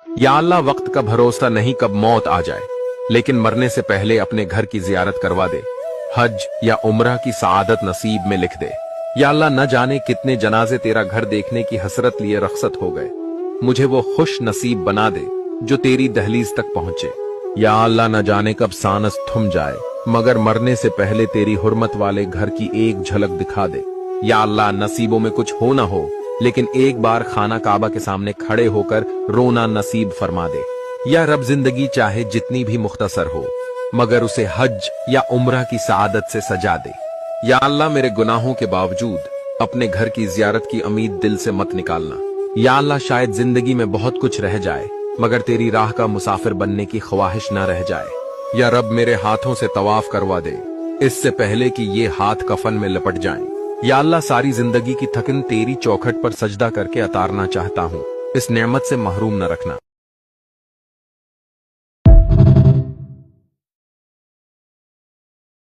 या अल्लाह वक्त का भरोसा नहीं कब मौत आ जाए, लेकिन मरने से पहले अपने घर की जियारत करवा दे, हज या उम्रा की सआदत नसीब में लिख दे। या अल्लाह न जाने कितने जनाजे तेरा घर देखने की हसरत लिए रखसत हो गए, मुझे वो खुश नसीब बना दे जो तेरी दहलीज तक पहुंचे। या अल्लाह न जाने कब सानस थम जाए, मगर मरने से पहले तेरी हुर्मत वाले घर की एक झलक दिखा दे। या अल्लाह नसीबों में कुछ हो ना हो, लेकिन एक बार खाना काबा के सामने खड़े होकर रोना नसीब फरमा दे। या रब जिंदगी चाहे जितनी भी मुख्तसर हो, मगर उसे हज या उम्रा की सआदत से सजा दे। या अल्लाह मेरे गुनाहों के बावजूद अपने घर की जियारत की उम्मीद दिल से मत निकालना। या अल्लाह शायद जिंदगी में बहुत कुछ रह जाए, मगर तेरी राह का मुसाफिर बनने की ख्वाहिश न रह जाए। या रब मेरे हाथों से तवाफ करवा दे, इससे पहले कि ये हाथ कफन में लपट जाएं। या अल्लाह सारी जिंदगी की थकन तेरी चौखट पर सजदा करके उतारना चाहता हूँ, इस नेमत से महरूम न रखना।